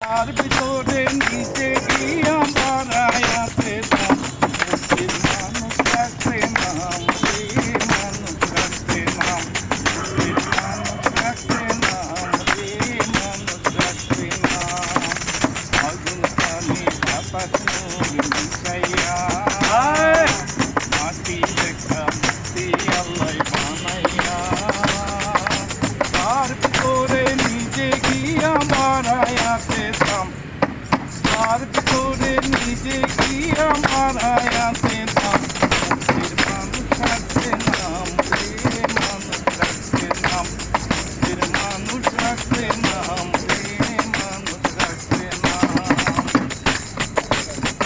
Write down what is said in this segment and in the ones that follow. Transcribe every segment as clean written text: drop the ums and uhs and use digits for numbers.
তার ভিতরে নিচে গিয়া বাড়ায়াতে মুক্তির মানুষ রাখতে নাম রে মানুষ রাখতে নাম মুক্তির মানুষ রাখতে নাম রে মানুষ রাখতে নাম আগুন পানি বাতাস নূর মিশাইয়া মাটি দেখা মুক্তি আল্লাহ বানাইয়া তার ভিতরে নিজে গিয়া বাড়ায়াতে তার ভিতরে নিজে গিয়া বাড়ায়াতে মুক্তির মানুষ রাখতে নাম রে মানুষ রাখতে নাম মুক্তির মানুষ রাখতে নাম রে মানুষ রাখতে নাম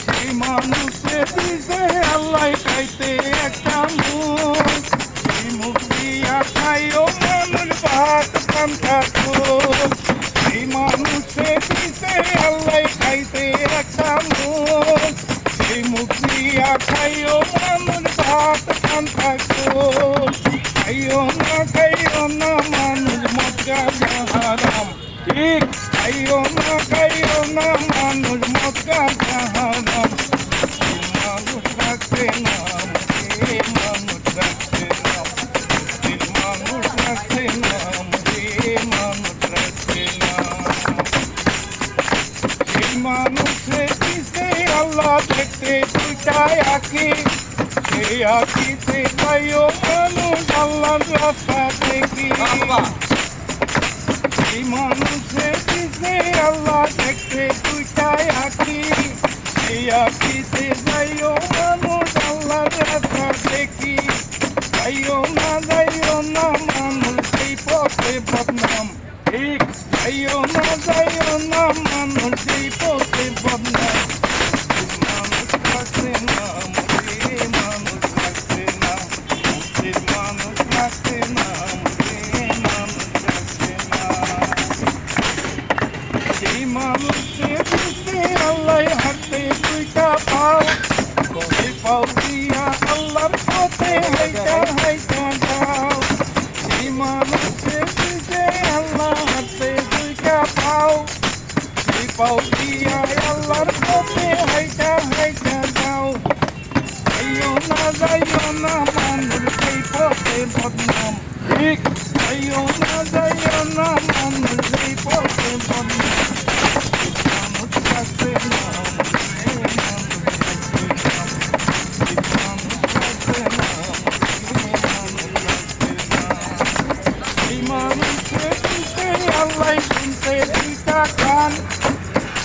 সেই মানুষে দিছে আল্লাহ খাইতে একটা মুখ সেই মুখ দিয়া খাইও মানুষ ভাত পান্তা সেই মানুষে দিছে আল্লাহ খাইতে একটা মুখ সেই মুখ দিয়া খাইও মানুষ ভাত পান্তা খাইও না মানুষ মজা হারাম ঠিক খাইও না মানুষ মজা হারাম মানুষ রাখতে নাম রে মানুষ রাখতে নাম মানুষ রাখতে নাম রে মানুষ রাখতে নাম সেই মানুষে দিছে আল্লাহ দেখতে দুইটাই আঁকি সেই আঁকিতে পাইও মানুষ আল্লাহ রাস্তা দেখি সেই মানুষে দিছে আল্লাহ দেখতে দুইটাই আঁকি সেই আঁকিতে যাইও মানুষ আল্লাহ রাস্তা দেখি যাইও না মানুষ সেই পথে বদনাম ঠিক যাইও না মানুষ সেই পথে বদনাম মানুষ রাখতে নাম রে মানুষ রাখতে নাম মুক্তির মানুষ রাখতে নাম রে মানুষ রাখতে নাম সেই মানুষে দিছে আল্লাহ হাতে দুইটা পাও কবে পাও দিয়া আল্লাহর পথে হাইটা যাও সেই মানুষে দিছে আল্লাহ হাতে দুইটা পাও সেই পাও দিয়া আল্লাহর পথে হাইটা যাও যাইও না মানুষ সেই পথে বদনাম ঠিক যাইও না মানুষ সেই পথে বদনাম মানুষ রাখতে নাম রে মানুষ রাখতে নাম মানুষ রাখতে নাম রে মানুষ রাখতে নাম এই মানুষে দিতে আল্লাহ শুনতে দুইটা কান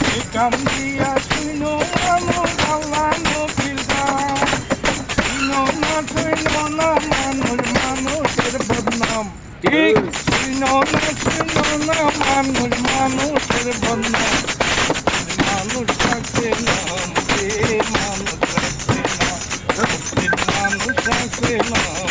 এই কান দিয়া শুনো মানুষ আল্লাহ নবীর গান শুনো না মানুষ মানুষের বদনাম ঠিক শুনো না মানুষ মানুষের বদনাম মানুষ রাখতে নাম রে মানুষ রাখতে নাম মানুষ রাখতে নাম